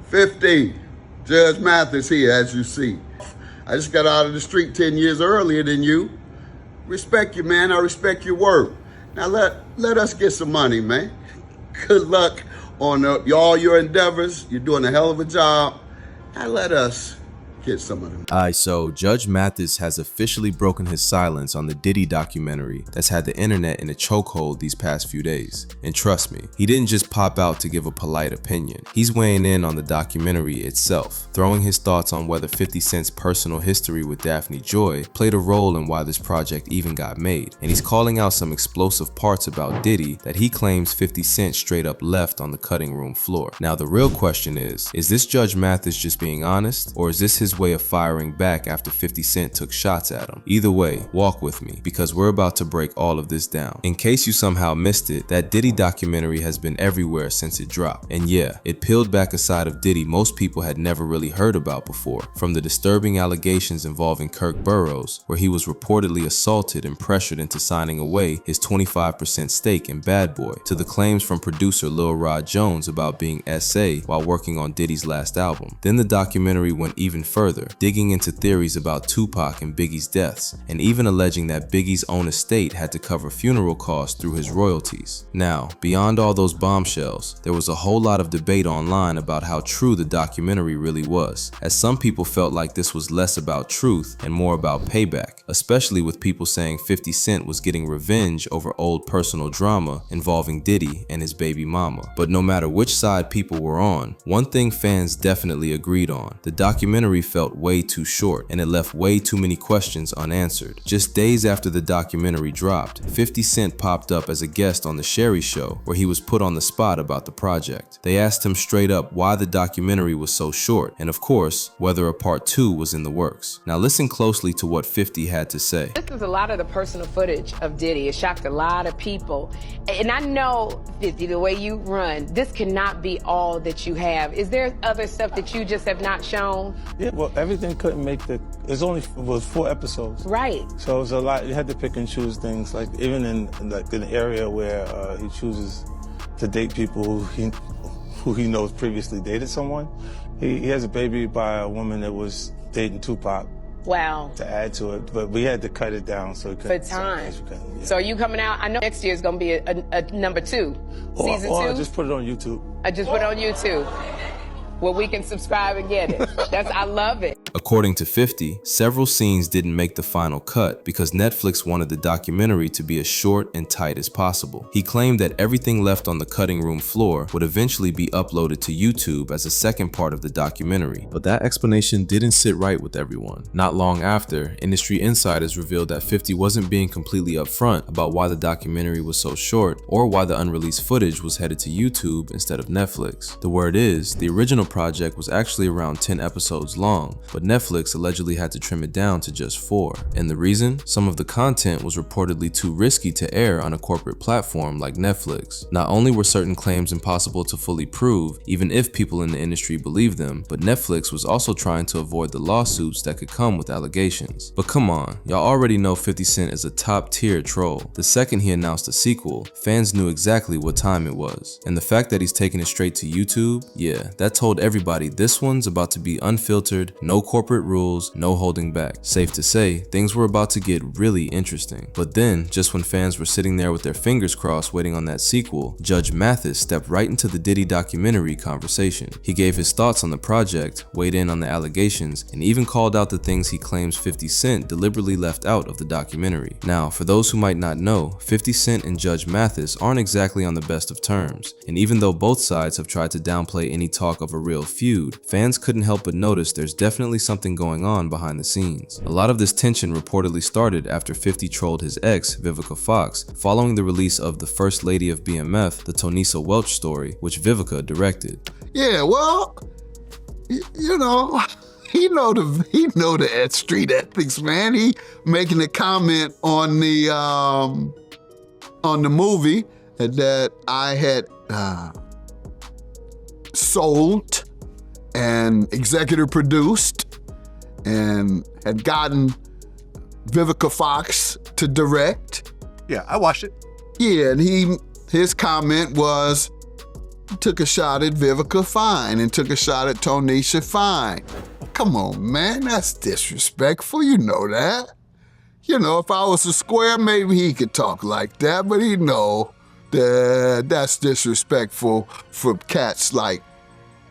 50, Judge Mathis here, as you see. I just got out of the street 10 years earlier than you. Respect you, man. I respect your work. Now let us get some money, man. Good luck on all your endeavors. You're doing a hell of a job. Now let us get some of them. Aight, so Judge Mathis has officially broken his silence on the Diddy documentary that's had the internet in a chokehold these past few days. And trust me, he didn't just pop out to give a polite opinion. He's weighing in on the documentary itself, throwing his thoughts on whether 50 Cent's personal history with Daphne Joy played a role in why this project even got made. And he's calling out some explosive parts about Diddy that he claims 50 Cent straight up left on the cutting room floor. Now the real question is this Judge Mathis just being honest, or is this his way of firing back after 50 Cent took shots at him? Either way, walk with me, because we're about to break all of this down. In case you somehow missed it, that Diddy documentary has been everywhere since it dropped. And yeah, it peeled back a side of Diddy most people had never really heard about before, from the disturbing allegations involving Kirk Burrows, where he was reportedly assaulted and pressured into signing away his 25% stake in Bad Boy, to the claims from producer Lil Rod Jones about being SA while working on Diddy's last album. Then the documentary went even further, digging into theories about Tupac and Biggie's deaths, and even alleging that Biggie's own estate had to cover funeral costs through his royalties. Now, beyond all those bombshells, there was a whole lot of debate online about how true the documentary really was, as some people felt like this was less about truth and more about payback, especially with people saying 50 Cent was getting revenge over old personal drama involving Diddy and his baby mama. But no matter which side people were on, one thing fans definitely agreed on: the documentary felt way too short, and it left way too many questions unanswered. Just days after the documentary dropped, 50 Cent popped up as a guest on the Sherry Show, where he was put on the spot about the project. They asked him straight up why the documentary was so short, and of course, whether a part 2 was in the works. Now listen closely to what 50 had to say. This is a lot of the personal footage of Diddy. It shocked a lot of people. And I know, 50, the way you run, this cannot be all that you have. Is there other stuff that you just have not shown? Yeah, well, everything couldn't make the, it was 4 episodes. Right. So it was a lot, you had to pick and choose things, like even in an area where he chooses to date people who he knows previously dated someone. He has a baby by a woman that was dating Tupac. Wow. To add to it, but we had to cut it down so it couldn't. For time. Yeah. So are you coming out? I know next year is going to be a number 2. Season 2? Or I just put it on YouTube. I just put it on YouTube. Well, we can subscribe and get it. I love it. According to 50, several scenes didn't make the final cut because Netflix wanted the documentary to be as short and tight as possible. He claimed that everything left on the cutting room floor would eventually be uploaded to YouTube as a second part of the documentary. But that explanation didn't sit right with everyone. Not long after, industry insiders revealed that 50 wasn't being completely upfront about why the documentary was so short or why the unreleased footage was headed to YouTube instead of Netflix. The word is, the original project was actually around 10 episodes long, but Netflix allegedly had to trim it down to just 4. And the reason? Some of the content was reportedly too risky to air on a corporate platform like Netflix. Not only were certain claims impossible to fully prove, even if people in the industry believed them, but Netflix was also trying to avoid the lawsuits that could come with allegations. But come on, y'all already know 50 Cent is a top tier troll. The second he announced a sequel, fans knew exactly what time it was. And the fact that he's taking it straight to YouTube, yeah, that told everybody this one's about to be unfiltered, no corporate rules, no holding back. Safe to say, things were about to get really interesting. But then, just when fans were sitting there with their fingers crossed waiting on that sequel, Judge Mathis stepped right into the Diddy documentary conversation. He gave his thoughts on the project, weighed in on the allegations, and even called out the things he claims 50 Cent deliberately left out of the documentary. Now, for those who might not know, 50 Cent and Judge Mathis aren't exactly on the best of terms, and even though both sides have tried to downplay any talk of a real feud, fans couldn't help but notice there's definitely something going on behind the scenes. A lot of this tension reportedly started after 50 trolled his ex, Vivica Fox, following the release of The First Lady of BMF, the Tonisa Welch story, which Vivica directed. Yeah, well, you know, he know the street ethics, man. He making a comment on the movie that I had sold and executive produced and had gotten Vivica Fox to direct. Yeah, I watched it. Yeah, and his comment was, He took a shot at Vivica, fine, and took a shot at Tonisha, fine. Come on, man, that's disrespectful, you know that. You know, if I was a square, maybe he could talk like that, but he know that that's disrespectful for cats like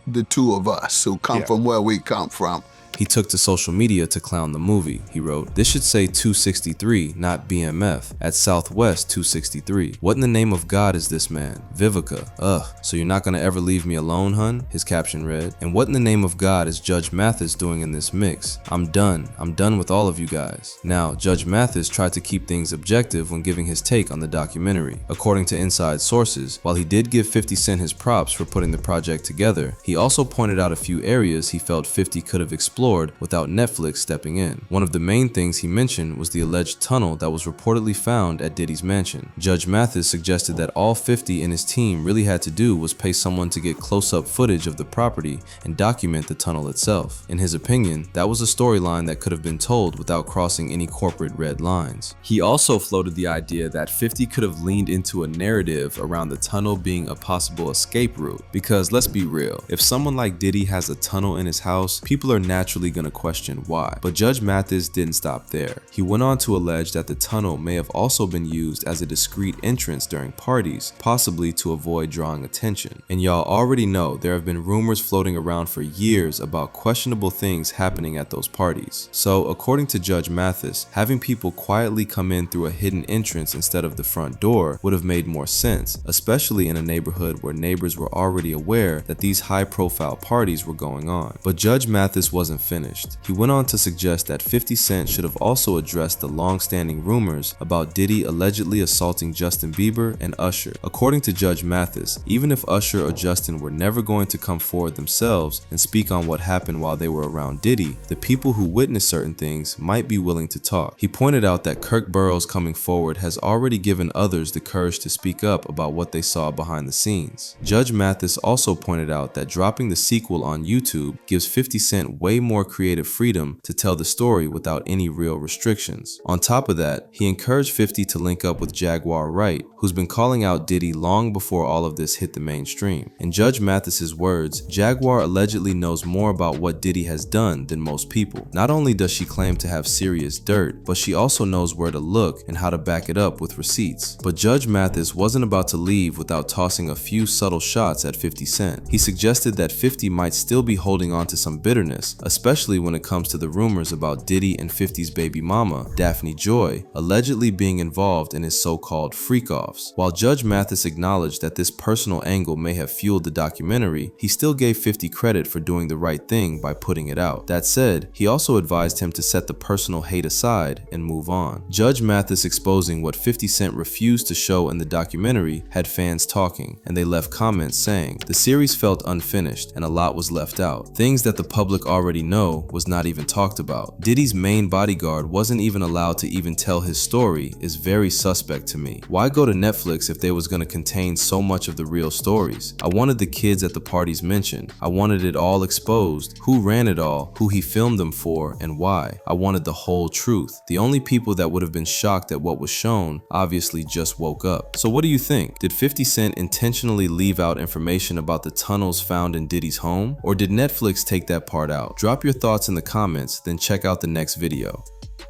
the two of us who come from where we come from. He took to social media to clown the movie. He wrote, "This should say 263, not BMF, at Southwest 263. What in the name of God is this man? Vivica. Ugh, so you're not gonna ever leave me alone, hun?" His caption read, "And what in the name of God is Judge Mathis doing in this mix? I'm done with all of you guys." Now, Judge Mathis tried to keep things objective when giving his take on the documentary. According to inside sources, while he did give 50 Cent his props for putting the project together, he also pointed out a few areas he felt 50 could have explored without Netflix stepping in. One of the main things he mentioned was the alleged tunnel that was reportedly found at Diddy's mansion. Judge Mathis suggested that all 50 and his team really had to do was pay someone to get close-up footage of the property and document the tunnel itself. In his opinion, that was a storyline that could have been told without crossing any corporate red lines. He also floated the idea that 50 could have leaned into a narrative around the tunnel being a possible escape route, because let's be real, if someone like Diddy has a tunnel in his house, people are naturally going to question why. But Judge Mathis didn't stop there. He went on to allege that the tunnel may have also been used as a discreet entrance during parties, possibly to avoid drawing attention. And y'all already know there have been rumors floating around for years about questionable things happening at those parties. So according to Judge Mathis, having people quietly come in through a hidden entrance instead of the front door would have made more sense, especially in a neighborhood where neighbors were already aware that these high-profile parties were going on. But Judge Mathis wasn't finished. He went on to suggest that 50 Cent should have also addressed the long-standing rumors about Diddy allegedly assaulting Justin Bieber and Usher. According to Judge Mathis, even if Usher or Justin were never going to come forward themselves and speak on what happened while they were around Diddy, the people who witnessed certain things might be willing to talk. He pointed out that Kirk Burrows coming forward has already given others the courage to speak up about what they saw behind the scenes. Judge Mathis also pointed out that dropping the sequel on YouTube gives 50 Cent way more creative freedom to tell the story without any real restrictions. On top of that, he encouraged 50 to link up with Jaguar Wright, who's been calling out Diddy long before all of this hit the mainstream. In Judge Mathis's words, Jaguar allegedly knows more about what Diddy has done than most people. Not only does she claim to have serious dirt, but she also knows where to look and how to back it up with receipts. But Judge Mathis wasn't about to leave without tossing a few subtle shots at 50 Cent. He suggested that 50 might still be holding on to some bitterness, especially when it comes to the rumors about Diddy and 50's baby mama, Daphne Joy, allegedly being involved in his so-called freak-offs. While Judge Mathis acknowledged that this personal angle may have fueled the documentary, he still gave 50 credit for doing the right thing by putting it out. That said, he also advised him to set the personal hate aside and move on. Judge Mathis exposing what 50 Cent refused to show in the documentary had fans talking, and they left comments saying, "The series felt unfinished and a lot was left out. Things that the public already know was not even talked about. Diddy's main bodyguard wasn't even allowed to even tell his story is very suspect to me. Why go to Netflix if they was gonna contain so much of the real stories? I wanted the kids at the parties mentioned. I wanted it all exposed, who ran it all, who he filmed them for, and why. I wanted the whole truth. The only people that would have been shocked at what was shown obviously just woke up." So what do you think? Did 50 Cent intentionally leave out information about the tunnels found in Diddy's home? Or did Netflix take that part out? Drop your thoughts in the comments, then check out the next video.